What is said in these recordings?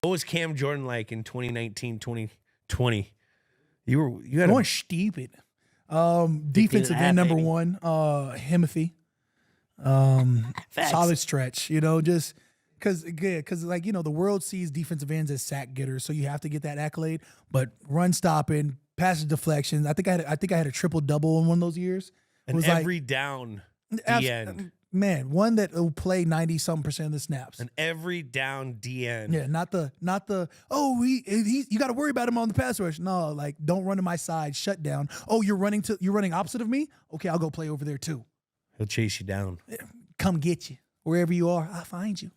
What was Cam Jordan like in 2019, 2020? You had going stupid. Defensive end number baby. one, Himothy. Solid stretch, just because like, the world sees defensive ends as sack getters, so you have to get that accolade. But run stopping, pass deflections. I think I had a triple double in one of those years. It and was every down D end. Man, one that will play 90-something% of the snaps. And every down D end. Yeah, not the you got to worry about him on the pass rush. No, like don't run to my side, shut down. Oh, you're running opposite of me? Okay, I'll go play over there too. He'll chase you down. Come get you. Wherever you are, I'll find you.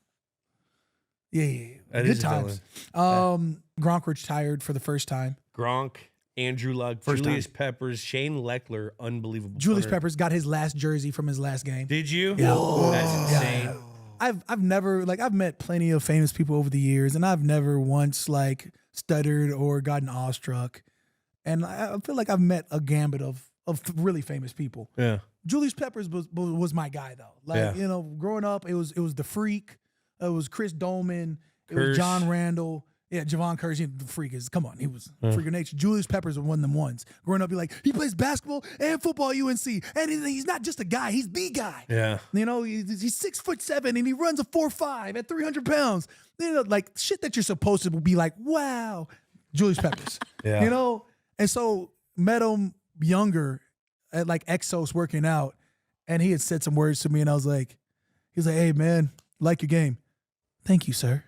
Yeah. That Good times. Gronk retired for the first time. Gronk, Andrew Luck, Julius Peppers, Shane Leckler, unbelievable. Julius punter. Peppers got his last jersey from his last game. Did you? Yeah. That's insane. Yeah. I've met plenty of famous people over the years, and I've never once stuttered or gotten awestruck. And I feel like I've met a gambit of really famous people. Yeah. Julius Peppers was my guy though. Growing up, it was the Freak, it was Chris Dolman, it was John Randall. Yeah, Javon Curse, the freak is, come on, he was a freak of nature. Julius Peppers was one of them ones. Growing up, he plays basketball and football at UNC. And he's not just a guy, he's the guy. Yeah. He's 6'7" and he runs a 4.5 at 300 pounds. Shit that you're supposed to be like, wow, Julius Peppers. Yeah. And so met him younger at Exos working out, and he had said some words to me, and he was like, hey, man, like your game. Thank you, sir.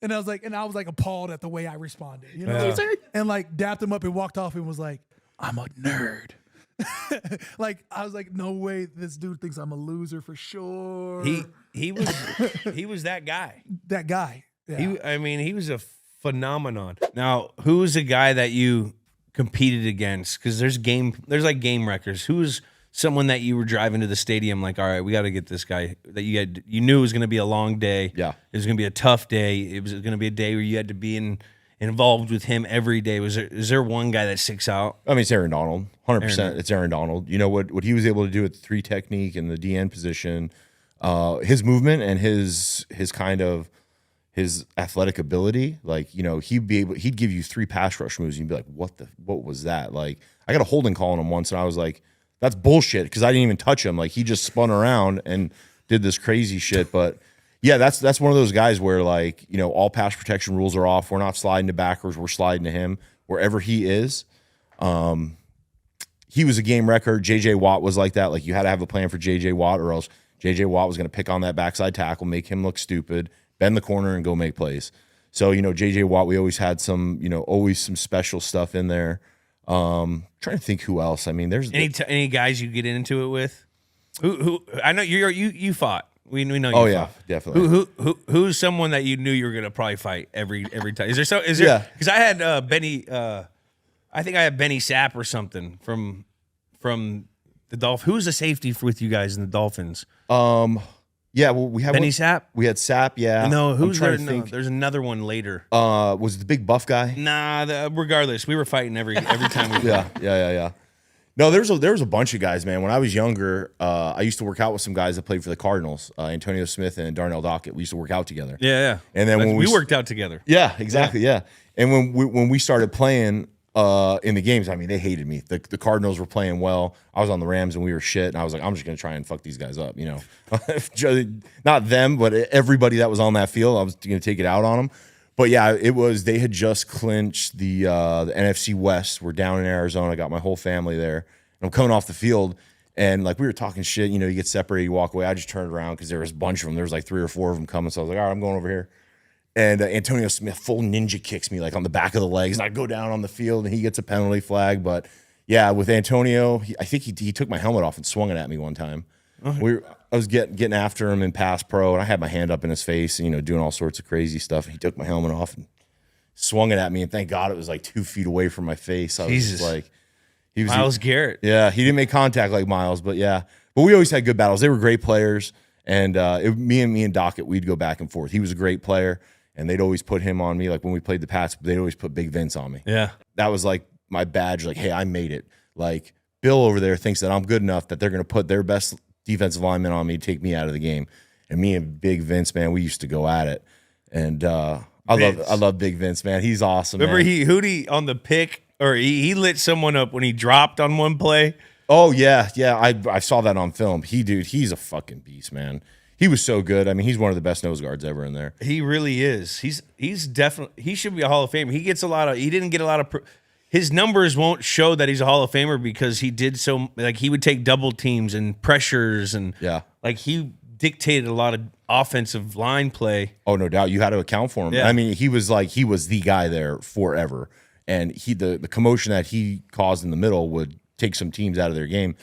And I was like appalled at the way I responded, and dapped him up and walked off and was like, I'm a nerd. I was like, no way, this dude thinks I'm a loser for sure. He was that guy. That guy. Yeah. He was a phenomenon. Now, who was a guy that you competed against? Because there's game records. Who's someone that you were driving to the stadium like, all right, we got to get this guy that you knew it was going to be a long day. Yeah. It was going to be a tough day. It was going to be a day where you had to be involved with him every day. Is there one guy that sticks out? I mean, it's Aaron Donald. 100%. It's Aaron Donald. You know what he was able to do with the 3 technique and the DN position, his movement and his kind of his athletic ability. He'd give you 3 pass rush moves and you'd be like, what was that? Like, I got a holding call on him once and I was like, that's bullshit, because I didn't even touch him. Like, he just spun around and did this crazy shit. But yeah, that's one of those guys where all pass protection rules are off. We're not sliding to backwards. We're sliding to him wherever he is. He was a game record. J.J. Watt was like that. Like, you had to have a plan for J.J. Watt, or else J.J. Watt was going to pick on that backside tackle, make him look stupid, bend the corner, and go make plays. So, J.J. Watt, we always had some, always some special stuff in there. Trying to think who else. I mean, there's any guys you get into it with? Who I know you fought. We know you. Oh, fought. yeah, definitely. Who's someone that you knew you were gonna probably fight every time? Is there? Yeah. Because I had Benny. I think I had Benny Sapp or something from the Dolphins. Who's the safety with you guys in the Dolphins? Yeah, well, we had Benny Sapp. We had Sapp. Yeah. No, who's there? No, there's another one later. Was it the big buff guy? Nah. Regardless, we were fighting every time we. Yeah. No, there was a bunch of guys, man. When I was younger, I used to work out with some guys that played for the Cardinals, Antonio Smith and Darnell Dockett. We used to work out together. Yeah. And then when we worked out together. Yeah, exactly. Yeah. And when we started playing in the games, I mean, they hated me. The Cardinals were playing well. I was on the Rams and we were shit. And I was like, I'm just gonna try and fuck these guys up. Not them, but everybody that was on that field. I was gonna take it out on them. But yeah, they had just clinched the NFC West. We're down in Arizona. I got my whole family there. And I'm coming off the field, and we were talking shit. You get separated, you walk away. I just turned around because there was a bunch of them. There was 3 or 4 of them coming. So I was like, all right, I'm going over here. And Antonio Smith full ninja kicks me on the back of the legs, and I go down on the field, and he gets a penalty flag. But yeah, with Antonio, I think he took my helmet off and swung it at me one time. I was getting after him in pass pro, and I had my hand up in his face, doing all sorts of crazy stuff. He took my helmet off and swung it at me, and thank God it was 2 feet away from my face. I was just he was Myles Garrett. Yeah, he didn't make contact like Myles, but yeah. But we always had good battles. They were great players, and me and Dockett, we'd go back and forth. He was a great player, and they'd always put him on me. When we played the Pats, they'd always put Big Vince on me. Yeah, that was my badge. Hey, I made it. Bill over there thinks that I'm good enough that they're going to put their best defensive lineman on me to take me out of the game. And me and Big Vince, man, we used to go at it. And I I love Big Vince, man. He's awesome. Remember man. Hootie on the pick, or he lit someone up when he dropped on one play. Oh yeah. I saw that on film. He's a fucking beast, man. He was so good. I mean, he's one of the best nose guards ever in there. He really is. He's definitely, he should be a Hall of Famer. He didn't get a lot of. His numbers won't show that he's a Hall of Famer because he did so, like, he would take double teams and pressures and like he dictated a lot of offensive line play. Oh, no doubt. You had to account for him. Yeah. I mean, he was the guy there forever. And the commotion that he caused in the middle would take some teams out of their game.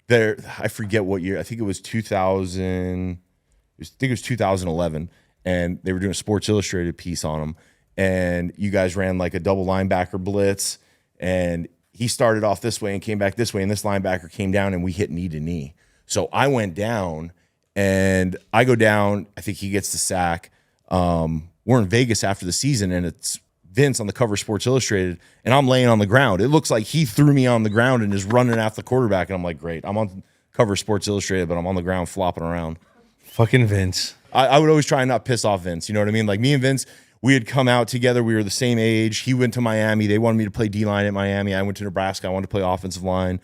I forget what year. I think it was 2011, and they were doing a Sports Illustrated piece on him. And you guys ran like a double linebacker blitz. And he started off this way and came back this way, and this linebacker came down, and we hit knee to knee. So I went down, and I go down. I think he gets the sack. We're in Vegas after the season, and it's Vince on the cover of Sports Illustrated, and I'm laying on the ground. It looks like he threw me on the ground and is running after the quarterback, and I'm like, great. I'm on cover of Sports Illustrated, but I'm on the ground flopping around. Fucking Vince. I would always try and not piss off Vince. You know what I mean? Like me and Vince, we had come out together. We were the same age. He went to Miami. They wanted me to play D-line at Miami. I went to Nebraska. I wanted to play offensive line.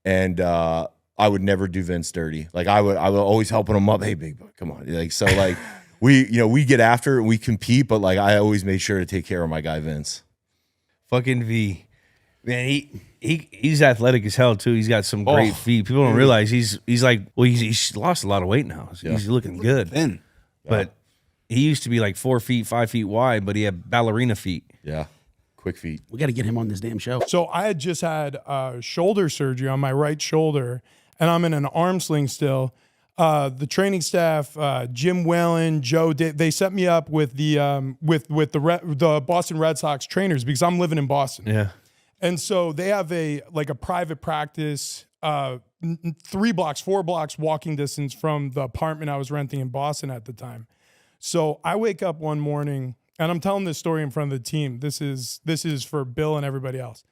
And I would never do Vince dirty. Like I would always helping him up. Hey, big boy, come on. Like, so like we get after it and we compete, but like I always made sure to take care of my guy Vince. Fucking V. Man, he's athletic as hell too. He's got some great feet. People don't realize he's he's lost a lot of weight now. So he's looking good. Thin. But he used to be like 4 feet, 5 feet wide, but he had ballerina feet. Yeah. Quick feet. We got to get him on this damn show. So I had just had shoulder surgery on my right shoulder, and I'm in an arm sling still. The training staff, Jim Whalen, Joe, they set me up with the Boston Red Sox trainers because I'm living in Boston. Yeah. And so they have a private practice, 4 blocks walking distance from the apartment I was renting in Boston at the time. So I wake up one morning, and I'm telling this story in front of the team. This is for Bill and everybody else.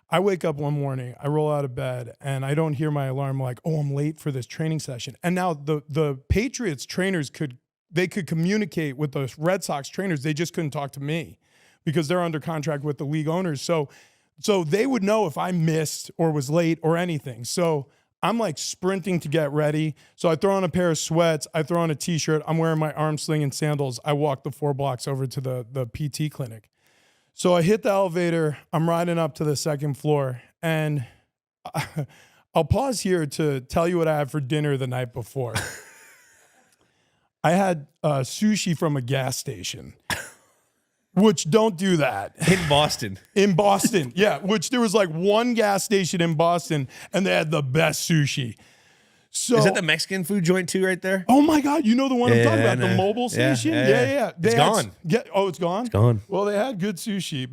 I wake up one morning, I roll out of bed, and I don't hear my alarm. I'm like, oh, I'm late for this training session. And now the Patriots trainers could communicate with the Red Sox trainers. They just couldn't talk to me because they're under contract with the league owners. So they would know if I missed or was late or anything. So I'm like sprinting to get ready. So I throw on a pair of sweats. I throw on a T-shirt. I'm wearing my arm sling and sandals. I walk the 4 blocks over to the PT clinic. So I hit the elevator. I'm riding up to the 2nd floor. And I'll pause here to tell you what I had for dinner the night before. I had sushi from a gas station. Which don't do that. In Boston. In Boston, yeah. Which there was like one gas station in Boston, and they had the best sushi. So Is that the Mexican food joint too, right there? Oh my God, you know the one I'm talking about, the no. mobile station? Yeah. It's gone. Oh, it's gone? It's gone. Well, they had good sushi,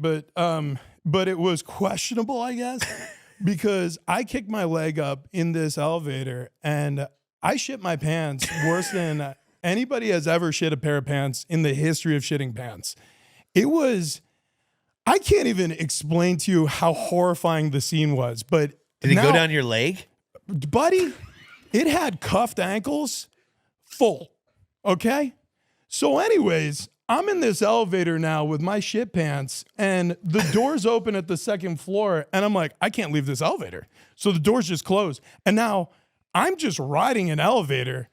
but it was questionable, I guess, because I kicked my leg up in this elevator and I shit my pants worse than anybody has ever shit a pair of pants in the history of shitting pants. I can't even explain to you how horrifying the scene was, but Did it go down your leg? buddy, it had cuffed ankles full. Okay. So anyways, I'm in this elevator now with my shit pants and the doors open at the 2nd floor. And I'm like, I can't leave this elevator. So the doors just close. And now I'm just riding an elevator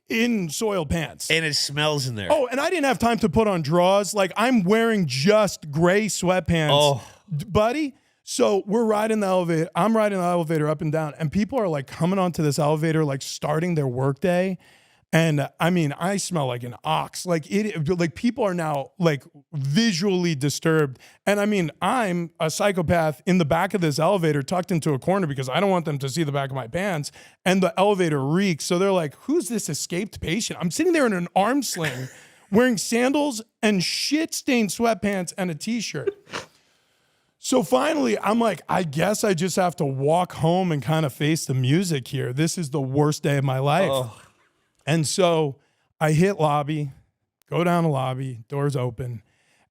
in soiled pants. And it smells in there. Oh, and I didn't have time to put on drawers. Like I'm wearing just gray sweatpants, buddy. So we're riding the elevator. I'm riding the elevator up and down, and people are like coming onto this elevator, like starting their workday. And I mean, I smell like an ox. Like people are now like visually disturbed. And I mean, I'm a psychopath in the back of this elevator tucked into a corner because I don't want them to see the back of my pants. And the elevator reeks. So they're like, who's this escaped patient? I'm sitting there in an arm sling wearing sandals and shit-stained sweatpants and a T-shirt. So finally, I'm like, I guess I just have to walk home and kind of face the music here. This is the worst day of my life. Oh. And so I hit lobby, go down the lobby, doors open,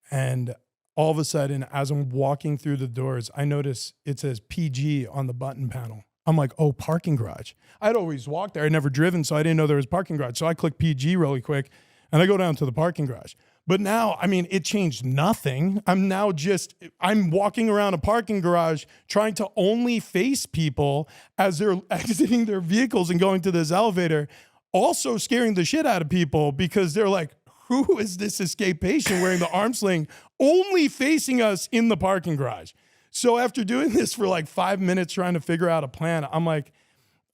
and all of a sudden, as I'm walking through the doors, I notice it says PG on the button panel. I'm like, oh, parking garage. I'd always walked there. I'd never driven, so I didn't know there was parking garage. So I click PG really quick, and I go down to the parking garage. But now, I mean, it changed nothing. I'm walking around a parking garage trying to only face people as they're exiting their vehicles and going to this elevator, also scaring the shit out of people because they're like, who is this escape patient wearing the arm sling only facing us in the parking garage? So after doing this for like 5 minutes trying to figure out a plan, I'm like,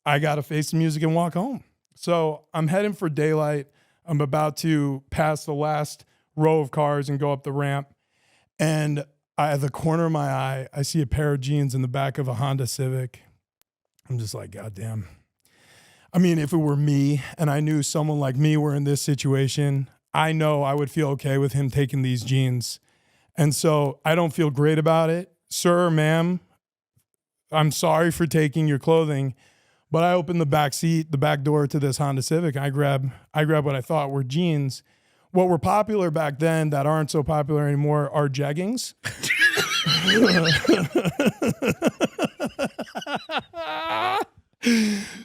I got to face the music and walk home. So I'm heading for daylight. I'm about to pass the last row of cars and go up the ramp. And at the corner of my eye, I see a pair of jeans in the back of a Honda Civic. I'm just like, God damn. I mean, if it were me and I knew someone like me were in this situation, I know I would feel okay with him taking these jeans. And so I don't feel great about it. Sir, ma'am, I'm sorry for taking your clothing. But I opened the back seat, the back door to this Honda Civic. I grab what I thought were jeans. What were popular back then that aren't so popular anymore are jeggings.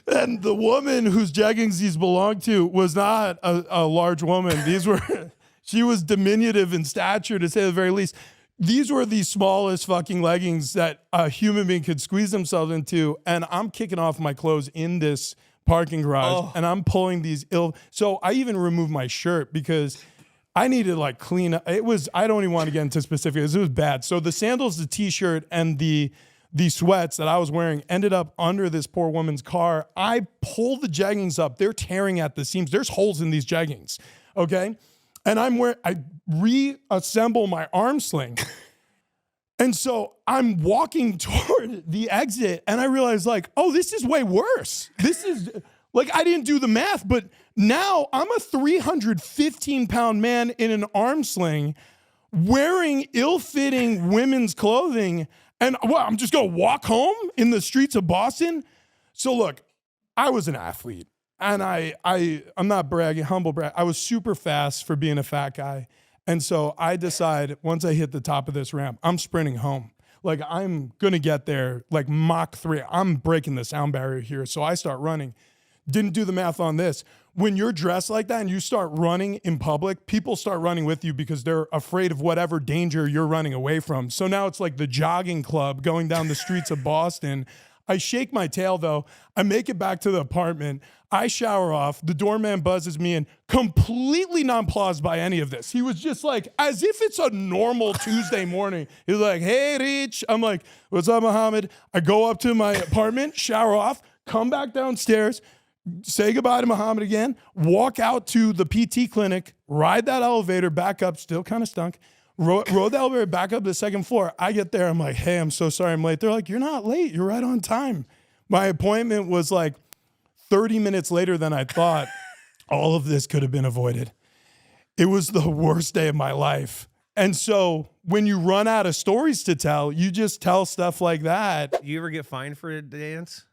And the woman whose jeggings these belonged to was not a large woman. She was diminutive in stature, to say the very least. These were the smallest fucking leggings that a human being could squeeze themselves into. And I'm kicking off my clothes in this parking garage and I'm pulling these so I even removed my shirt because I needed to like clean up. I don't even want to get into specifics. It was bad. So the sandals, the t-shirt, and the sweats that I was wearing ended up under this poor woman's car. I pulled the jeggings up. They're tearing at the seams. There's holes in these jeggings. Okay. And I reassemble my arm sling. And so I'm walking toward the exit and I realize like, oh, this is way worse. This is like, I didn't do the math, but now I'm a 315-pound man in an arm sling wearing ill-fitting women's clothing. And I'm just going to walk home in the streets of Boston. So look, I was an athlete and I'm not bragging, humble brag. I was super fast for being a fat guy. And so I decide once I hit the top of this ramp, I'm sprinting home. Like I'm going to get there like Mach 3. I'm breaking the sound barrier here. So I start running. Didn't do the math on this. When you're dressed like that and you start running in public, people start running with you because they're afraid of whatever danger you're running away from. So now it's like the jogging club going down the streets of Boston. I shake my tail though. I make it back to the apartment. I shower off. The doorman buzzes me in, completely nonplussed by any of this. He was just like, as if it's a normal Tuesday morning. He was like, hey, Rich. I'm like, what's up, Muhammad? I go up to my apartment, shower off, come back downstairs, say goodbye to Muhammad again, walk out to the PT clinic, ride that elevator back up, still kind of stunk, rode the elevator back up to the second floor. I get there, I'm like, hey, I'm so sorry I'm late. They're like, you're not late, you're right on time. My appointment was like 30 minutes later than I thought. All of this could have been avoided. It was the worst day of my life. And so when you run out of stories to tell, you just tell stuff like that. You ever get fined for a dance?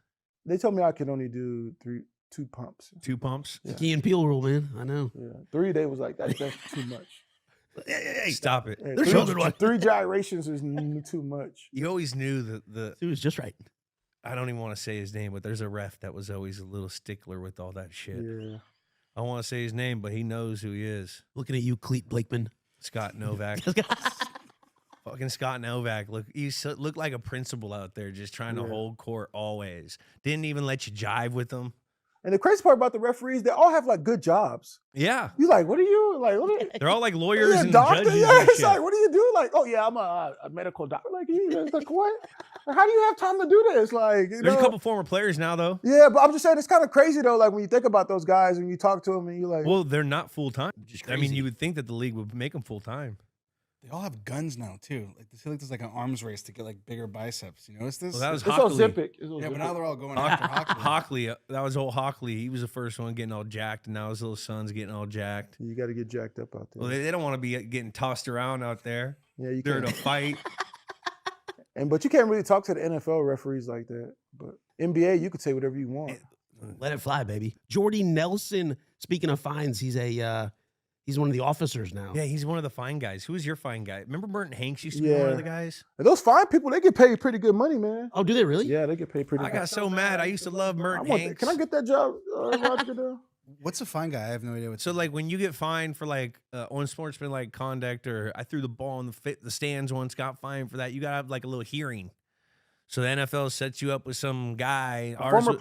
They told me I could only do two pumps. 2 pumps? Yeah. Key and Peele rule, man. I know. Yeah. 3 days was like, that's too much. Hey, Stop it. Yeah, There's three, another one. 3 gyrations is too much. You always knew that It was just right. I don't even want to say his name, but there's a ref that was always a little stickler with all that shit. Yeah. I don't want to say his name, but he knows who he is. Looking at you, Cleet Blakeman. Scott Novak. Fucking Scott Novak. Look, he looked like a principal out there just trying to hold court always. Didn't even let you jive with them. And the crazy part about the referees, they all have like good jobs. Yeah. You like, what are you like? What are, They're all like lawyers yeah, and doctor? judges. Yeah, And it's shit. like, what do you do? Like, oh yeah, I'm a medical doctor. Like, it's like what? Like, how do you have time to do this? Like, you There's know? a couple former players now, though. Yeah, but I'm just saying it's kind of crazy though. Like when you think about those guys and you talk to them and you like, Well, they're not full time. Just I mean, crazy. you would think that the league would make them full time. They all have guns now too. Like I feel like there's like an arms race to get like bigger biceps. You notice this? Well, that was it's all Hockley. Ozempic. It's yeah, but Ozempic. now they're all going after Hockley. Hockley, that was old Hockley. He was the first one getting all jacked, and now his little son's getting all jacked. You got to get jacked up out there. Well, they don't want to be getting tossed around out there. Yeah, you They're in can't. a fight. But you can't really talk to the NFL referees like that. But NBA, you could say whatever you want. Let it fly, baby. Jordy Nelson, speaking of fines, he's one of the officers now. Yeah, he's one of the fine guys. Who was your fine guy? Remember Burton Hanks used to be one of the guys? And those fine people, they get paid pretty good money, man. Oh, do they really? Yeah, they get paid pretty I good. got so mad. I used to love Burton Hanks. Can I get that job, Roger Goodell? What's a fine guy? I have no idea what. So like when you get fined for like unsportsmanlike conduct, or I threw the ball in the stands once, got fined for that, you gotta have like a little hearing. So the NFL sets you up with some guy, Former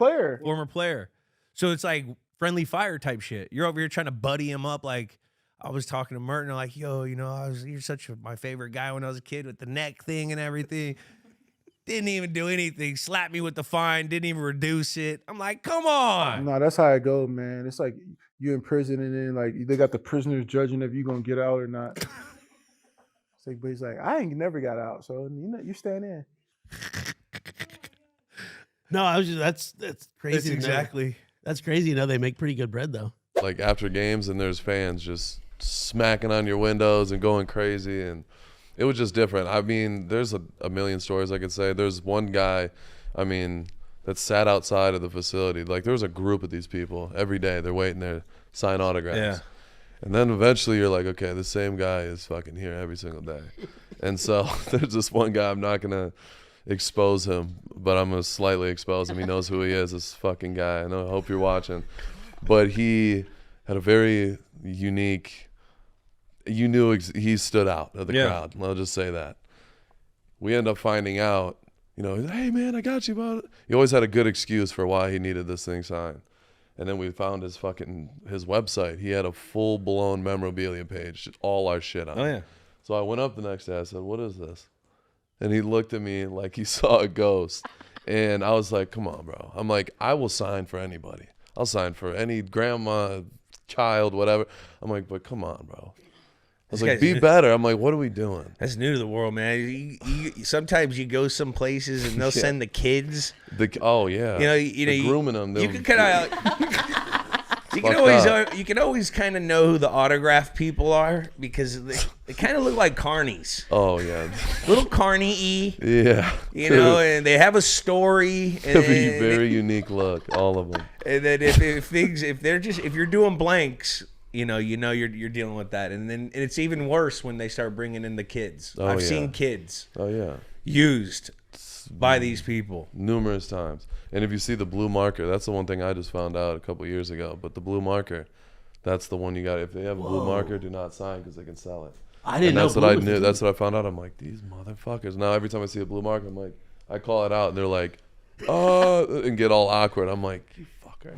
player. So it's like friendly fire type shit. You're over here trying to buddy him up. Like I was talking to Merton, like, yo, you're my favorite guy when I was a kid with the neck thing and everything. Didn't even do anything. Slapped me with the fine. Didn't even reduce it. I'm like, come on. No, that's how it goes, man. It's like you in prison and then like they got the prisoners judging if you gonna get out or not. It's like, but he's like, I ain't never got out, so you staying in. No, I was just that's crazy. That's crazy. They make pretty good bread though. Like after games and there's fans just smacking on your windows and going crazy, and it was just different. I mean, there's a million stories I could say. There's one guy, I mean, that sat outside of the facility. Like there was a group of these people every day. They're waiting there to sign autographs. Yeah. And then eventually you're like, okay, the same guy is fucking here every single day. And so there's this one guy, I'm not going to expose him, but I'm going to slightly expose him. He knows who he is, this fucking guy. I hope you're watching. But he had a very unique, you knew he stood out of the crowd. I'll just say that. We end up finding out, hey man, I got you about it. He always had a good excuse for why he needed this thing signed. And then we found his website. He had a full-blown memorabilia page, all our shit on it. Oh yeah. So I went up the next day. I said, what is this? And he looked at me like he saw a ghost. And I was like, come on, bro. I'm like, I will sign for anybody. I'll sign for any grandma, child, whatever. I'm like, but come on, bro. I was like, be better. I'm like, what are we doing? That's new to the world, man. Sometimes you go some places and they'll send the kids. Oh yeah. They're grooming them. You can kind of. You can always kind of know who the autograph people are because they kind of look like carnies. Oh yeah. Little carny-y. Yeah. And they have a story. And very unique look, all of them. And then if you're doing blanks, you're dealing with that, and it's even worse when they start bringing in the kids. I've seen kids. Oh yeah. Used by these people numerous times. And if you see the blue marker, that's the one thing I just found out a couple years ago. But the blue marker, that's the one you got. If they have a blue marker, do not sign because they can sell it. I didn't know. That's what I knew. That's what I found out. I'm like, these motherfuckers. Now every time I see a blue marker, I'm like, I call it out, and they're like, and get all awkward. I'm like, you fucker.